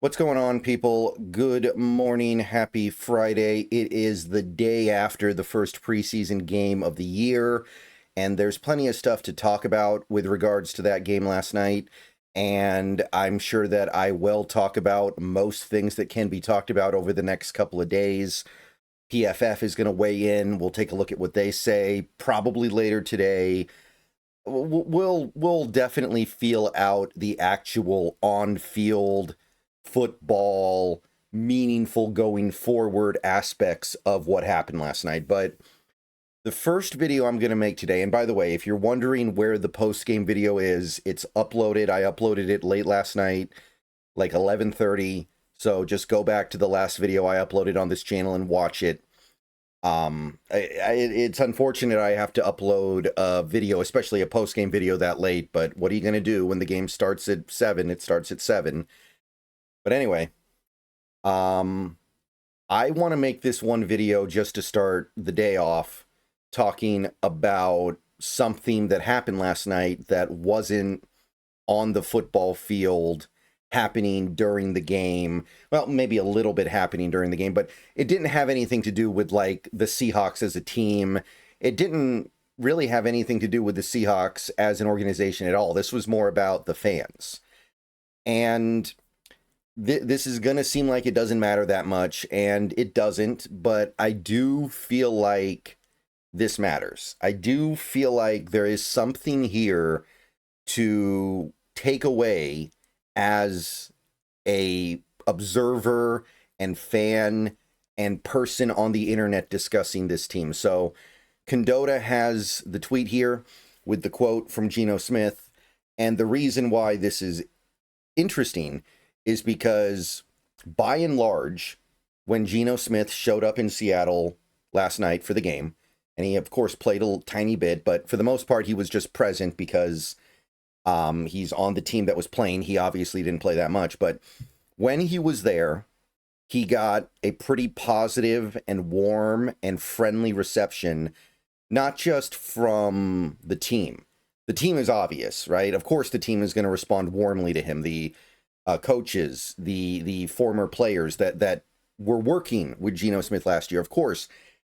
What's going on, people? Good morning. Happy Friday. It is the day after the first preseason game of the year, and there's plenty of stuff to talk about with regards to that game last night. And I'm sure that I will talk about most things that can be talked about over the next couple of days. PFF is going to weigh in. We'll take a look at what they say probably later today. We'll definitely feel out the actual on-field football, meaningful going forward aspects of what happened last night. But the first video I'm going to make today, and by the way, if you're wondering where the post-game video is, it's uploaded. I uploaded it late last night, like 11:30. So just go back to the last video I uploaded on this channel and watch it. It's unfortunate I have to upload a video, especially a post-game video that late, but what are you going to do when the game starts at 7? It starts at 7. But anyway, I want to make this one video just to start the day off talking about something that happened last night that wasn't on the football field happening during the game. Well, maybe a little bit happening during the game, but it didn't have anything to do with like the Seahawks as a team. It didn't really have anything to do with the Seahawks as an organization at all. This was more about the fans. And this is going to seem like it doesn't matter that much, and it doesn't, but I do feel like this matters. I do feel like there is something here to take away as a observer and fan and person on the internet discussing this team. So Condota has the tweet here with the quote from Geno Smith, and the reason why this is interesting is because, by and large, when Geno Smith showed up in Seattle last night for the game, and he, of course, played a tiny bit, but for the most part, he was just present because he's on the team that was playing. He obviously didn't play that much, but when he was there, he got a pretty positive and warm and friendly reception, not just from the team. The team is obvious, right? Of course, the team is going to respond warmly to him. The coaches, the former players that were working with Geno Smith last year. Of course,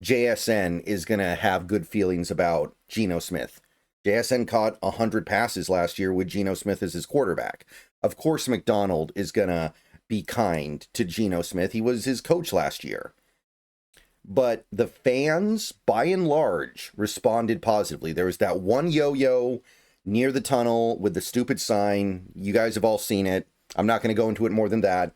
JSN is going to have good feelings about Geno Smith. JSN caught 100 passes last year with Geno Smith as his quarterback. Of course, McDonald is going to be kind to Geno Smith. He was his coach last year. But the fans, by and large, responded positively. There was that one yo-yo near the tunnel with the stupid sign. You guys have all seen it. I'm not going to go into it more than that.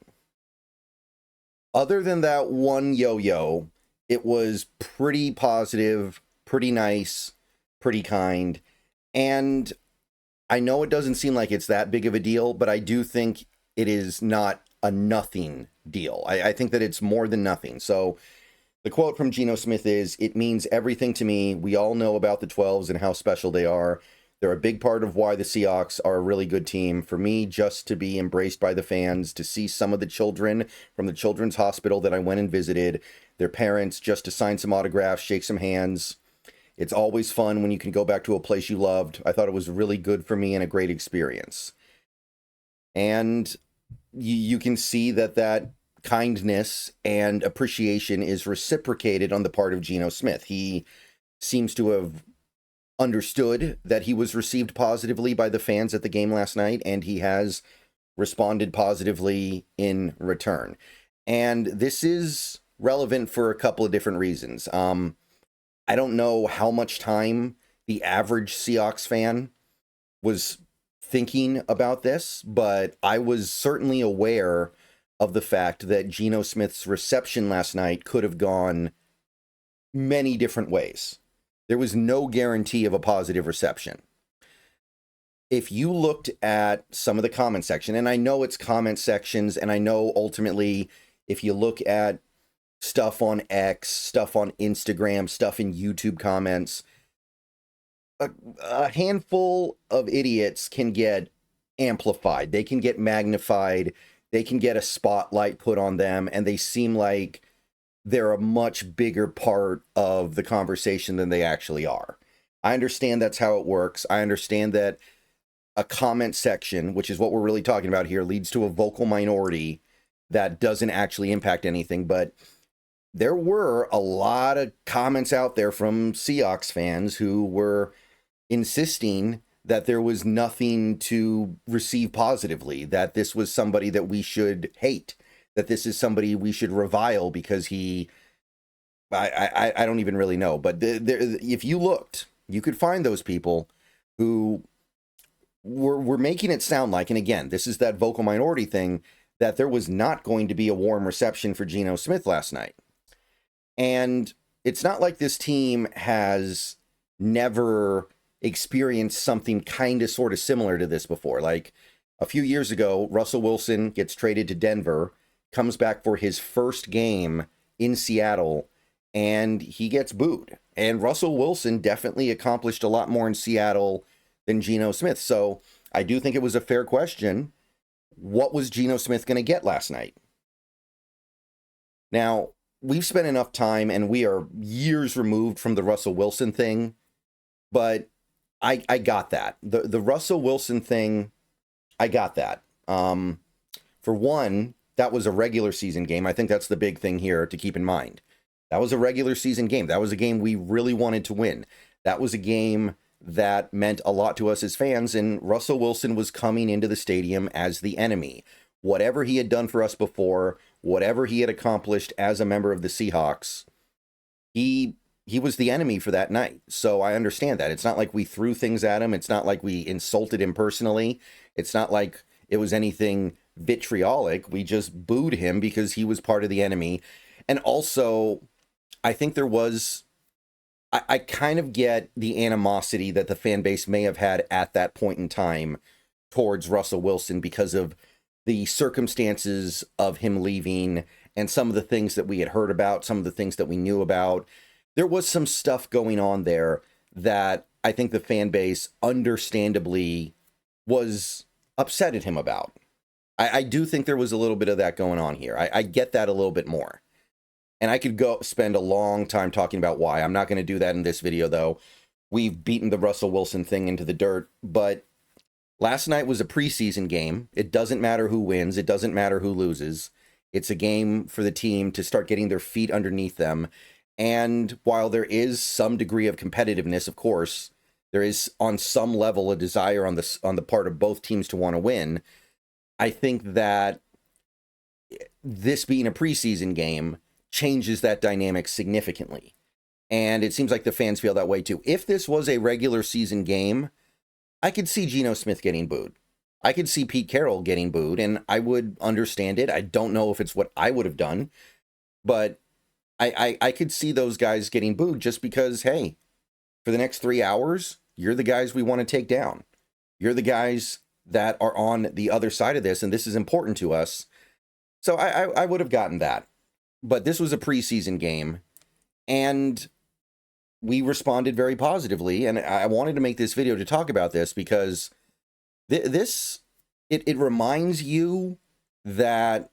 Other than that one yo-yo, it was pretty positive, pretty nice, pretty kind. And I know it doesn't seem like it's that big of a deal, but I do think it is not a nothing deal. I think that it's more than nothing. So the quote from Geno Smith is, "It means everything to me. We all know about the 12s and how special they are. They're a big part of why the Seahawks are a really good team. For me, just to be embraced by the fans, to see some of the children from the children's hospital that I went and visited, their parents, just to sign some autographs, shake some hands. It's always fun when you can go back to a place you loved. I thought it was really good for me and a great experience." And you can see that kindness and appreciation is reciprocated on the part of Geno Smith. He seems to have understood that he was received positively by the fans at the game last night, and he has responded positively in return. And this is relevant for a couple of different reasons. I don't know how much time the average Seahawks fan was thinking about this, but I was certainly aware of the fact that Geno Smith's reception last night could have gone many different ways. There was no guarantee of a positive reception. If you looked at some of the comment section, and I know it's comment sections, and I know ultimately if you look at stuff on X, stuff on Instagram, stuff in YouTube comments, a handful of idiots can get amplified. They can get magnified. They can get a spotlight put on them, and they seem like they're a much bigger part of the conversation than they actually are. I understand that's how it works. I understand that a comment section, which is what we're really talking about here, leads to a vocal minority that doesn't actually impact anything. But there were a lot of comments out there from Seahawks fans who were insisting that there was nothing to receive positively, that this was somebody that we should hate, that this is somebody we should revile because I don't even really know. But if you looked, you could find those people who were making it sound like, and again, this is that vocal minority thing, that there was not going to be a warm reception for Geno Smith last night. And it's not like this team has never experienced something kind of sort of similar to this before. Like a few years ago, Russell Wilson gets traded to Denver, comes back for his first game in Seattle, and he gets booed. And Russell Wilson definitely accomplished a lot more in Seattle than Geno Smith. So I do think it was a fair question. What was Geno Smith going to get last night? Now, we've spent enough time, and we are years removed from the Russell Wilson thing, but I got that. The Russell Wilson thing, I got that. For one, that was a regular season game. I think that's the big thing here to keep in mind. That was a regular season game. That was a game we really wanted to win. That was a game that meant a lot to us as fans, and Russell Wilson was coming into the stadium as the enemy. Whatever he had done for us before, whatever he had accomplished as a member of the Seahawks, he was the enemy for that night. So I understand that. It's not like we threw things at him. It's not like we insulted him personally. It's not like it was anything vitriolic. We just booed him because he was part of the enemy. And also, I think there was, I kind of get the animosity that the fan base may have had at that point in time towards Russell Wilson because of the circumstances of him leaving and some of the things that we had heard about, some of the things that we knew about. There was some stuff going on there that I think the fan base understandably was upset at him about. I do think there was a little bit of that going on here. I get that a little bit more. And I could go spend a long time talking about why. I'm not going to do that in this video, though. We've beaten the Russell Wilson thing into the dirt. But last night was a preseason game. It doesn't matter who wins. It doesn't matter who loses. It's a game for the team to start getting their feet underneath them. And while there is some degree of competitiveness, of course, there is on some level a desire on the part of both teams to want to win. I think that this being a preseason game changes that dynamic significantly. And it seems like the fans feel that way too. If this was a regular season game, I could see Geno Smith getting booed. I could see Pete Carroll getting booed, and I would understand it. I don't know if it's what I would have done, but I could see those guys getting booed just because, hey, for the next 3 hours, you're the guys we want to take down. You're the guys that are on the other side of this, and this is important to us. So I would have gotten that. But this was a preseason game, and we responded very positively. And I wanted to make this video to talk about this because it reminds you that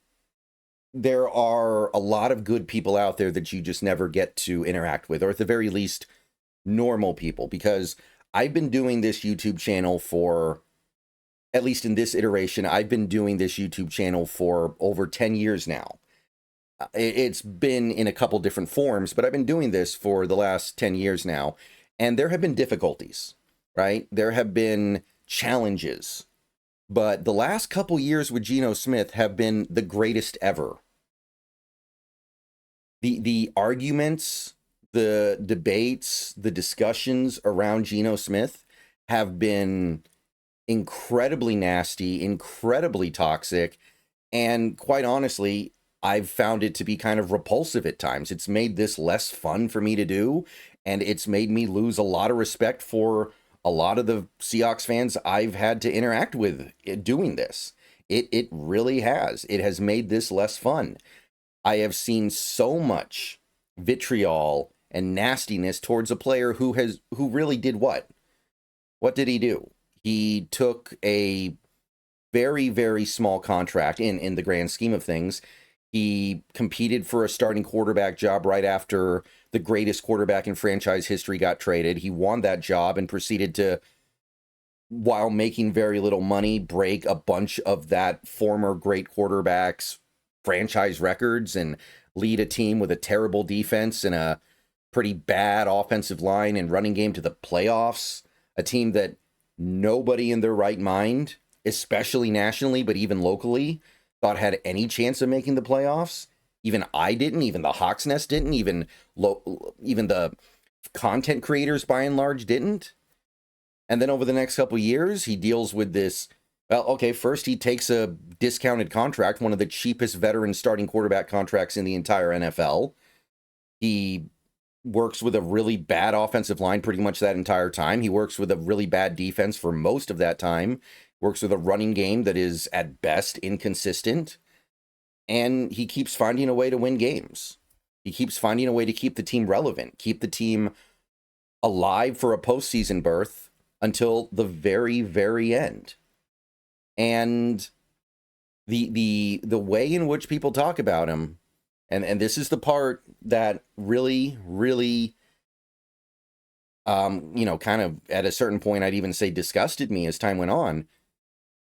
there are a lot of good people out there that you just never get to interact with, or at the very least, normal people. Because I've been doing this YouTube channel for, at least in this iteration, I've been doing this YouTube channel for over 10 years now. It's been in a couple different forms, but I've been doing this for the last 10 years now. And there have been difficulties, right? There have been challenges. But the last couple years with Geno Smith have been the greatest ever. The arguments, the debates, the discussions around Geno Smith have been incredibly nasty, incredibly toxic, and quite honestly, I've found it to be kind of repulsive at times. It's made this less fun for me to do, and it's made me lose a lot of respect for a lot of the Seahawks fans I've had to interact with doing this. It really has. It has made this less fun. I have seen so much vitriol and nastiness towards a player who really did what? What did he do? He took a very, very small contract in the grand scheme of things. He competed for a starting quarterback job right after the greatest quarterback in franchise history got traded. He won that job and proceeded to, while making very little money, break a bunch of that former great quarterback's franchise records and lead a team with a terrible defense and a pretty bad offensive line and running game to the playoffs. A team that nobody in their right mind, especially nationally, but even locally, thought had any chance of making the playoffs. Even I didn't. Even the Hawks Nest didn't. Even the content creators, by and large, didn't. And then over the next couple of years, he deals with this. Well, okay, first he takes a discounted contract, one of the cheapest veteran starting quarterback contracts in the entire NFL. He works with a really bad offensive line pretty much that entire time. He works with a really bad defense for most of that time. Works with a running game that is, at best, inconsistent. And he keeps finding a way to win games. He keeps finding a way to keep the team relevant, keep the team alive for a postseason berth until the very, very end. And the way in which people talk about him, and this is the part that really, really, kind of at a certain point, I'd even say disgusted me as time went on.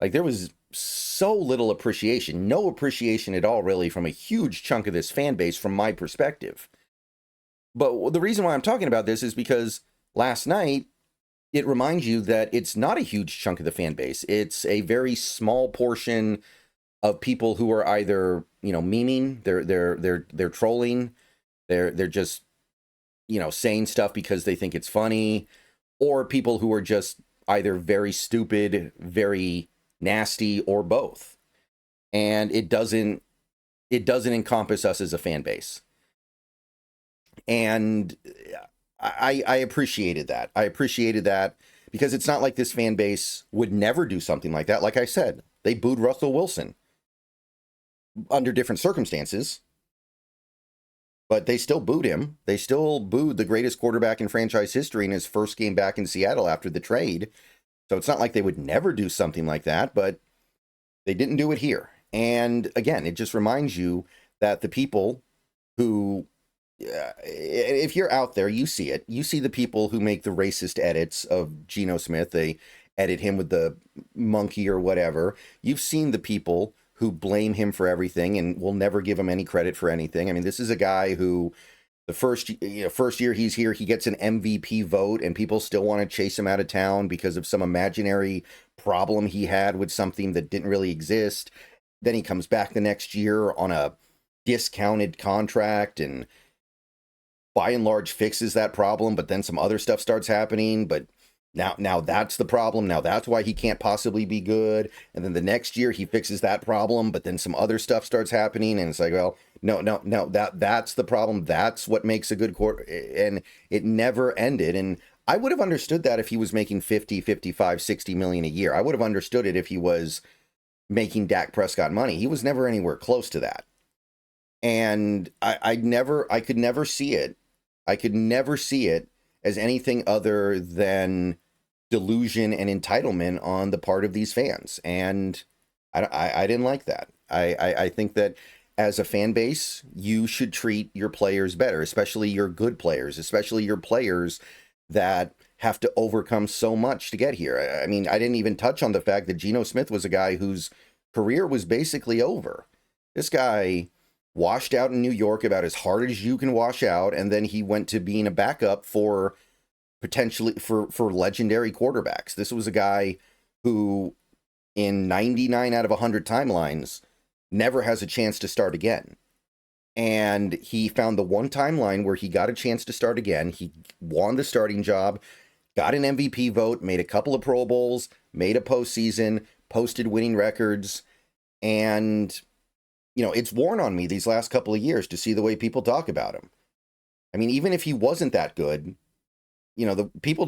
Like, there was so little appreciation, no appreciation at all, really, from a huge chunk of this fan base from my perspective. But the reason why I'm talking about this is because last night, it reminds you that it's not a huge chunk of the fan base. It's a very small portion of people who are either, memeing, they're trolling, they're just, saying stuff because they think it's funny, or people who are just either very stupid, very nasty, or both. And it doesn't encompass us as a fan base. And I appreciated that. I appreciated that because it's not like this fan base would never do something like that. Like I said, they booed Russell Wilson under different circumstances, but they still booed him. They still booed the greatest quarterback in franchise history in his first game back in Seattle after the trade. So it's not like they would never do something like that, but they didn't do it here. And again, it just reminds you that the people who, if you're out there, you see it. You see the people who make the racist edits of Geno Smith. They edit him with the monkey or whatever. You've seen the people who blame him for everything and will never give him any credit for anything. I mean, this is a guy who the first year he's here, he gets an MVP vote and people still want to chase him out of town because of some imaginary problem he had with something that didn't really exist. Then he comes back the next year on a discounted contract and by and large fixes that problem, but then some other stuff starts happening. But now that's the problem. Now that's why he can't possibly be good. And then the next year he fixes that problem, but then some other stuff starts happening. And it's like, well, no, that's the problem. That's what makes a good quarter. And it never ended. And I would have understood that if he was making 50, 55, 60 million a year. I would have understood it if he was making Dak Prescott money. He was never anywhere close to that. And I could never see it. I could never see it as anything other than delusion and entitlement on the part of these fans. And I didn't like that. I think that as a fan base, you should treat your players better, especially your good players, especially your players that have to overcome so much to get here. I mean, I didn't even touch on the fact that Geno Smith was a guy whose career was basically over. This guy washed out in New York about as hard as you can wash out, and then he went to being a backup for potentially for legendary quarterbacks. This was a guy who in 99 out of 100 timelines never has a chance to start again. And he found the one timeline where he got a chance to start again. He won the starting job, got an MVP vote, made a couple of Pro Bowls, made a postseason, posted winning records, and it's worn on me these last couple of years to see the way people talk about him. I mean, even if he wasn't that good, the people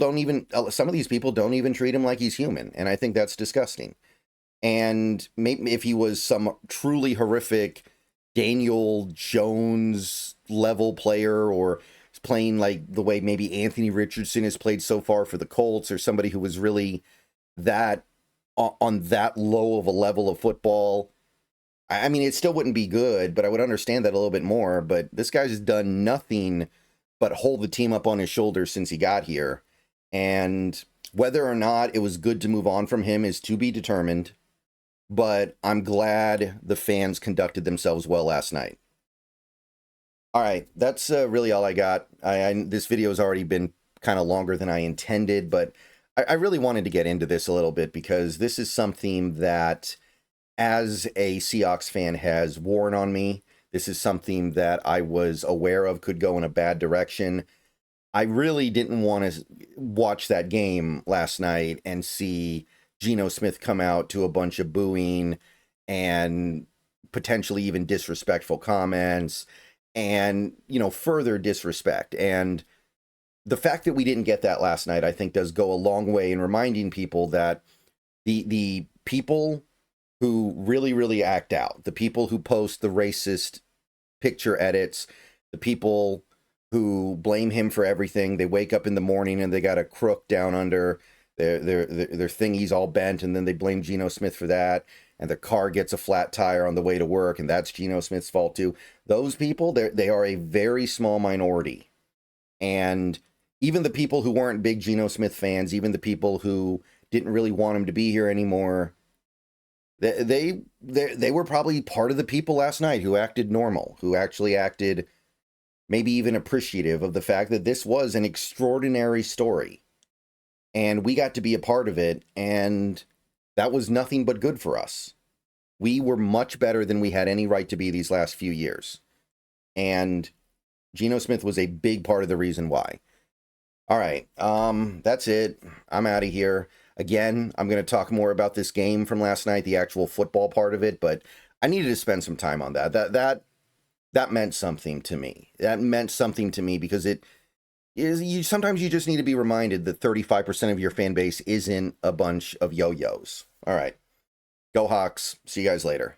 some of these people don't even treat him like he's human. And I think that's disgusting. And maybe if he was some truly horrific Daniel Jones level player or playing like the way maybe Anthony Richardson has played so far for the Colts, or somebody who was really that on that low of a level of football, I mean, it still wouldn't be good, but I would understand that a little bit more. But this guy's done nothing but hold the team up on his shoulders since he got here. And whether or not it was good to move on from him is to be determined. but I'm glad the fans conducted themselves well last night. All right, that's really all I got. This video has already been kind of longer than I intended, but I really wanted to get into this a little bit because this is something that, as a Seahawks fan, has worn on me. This is something that I was aware of could go in a bad direction. I really didn't want to watch that game last night and see Geno Smith come out to a bunch of booing and potentially even disrespectful comments and, further disrespect. And the fact that we didn't get that last night, I think, does go a long way in reminding people that the people who really, really act out, the people who post the racist picture edits, the people who blame him for everything. They wake up in the morning and they got a crook down under their thingies all bent, and then they blame Geno Smith for that. And their car gets a flat tire on the way to work, and that's Geno Smith's fault too. Those people, they are a very small minority. And even the people who weren't big Geno Smith fans, even the people who didn't really want him to be here anymore, they were probably part of the people last night who acted normal, who actually acted maybe even appreciative of the fact that this was an extraordinary story. And we got to be a part of it, and that was nothing but good for us. We were much better than we had any right to be these last few years. And Geno Smith was a big part of the reason why. All right, that's it. I'm out of here. Again, I'm going to talk more about this game from last night, the actual football part of it, but I needed to spend some time on that. That meant something to me. That meant something to me because sometimes you just need to be reminded that 35% of your fan base isn't a bunch of yo-yos. All right. Go Hawks. See you guys later.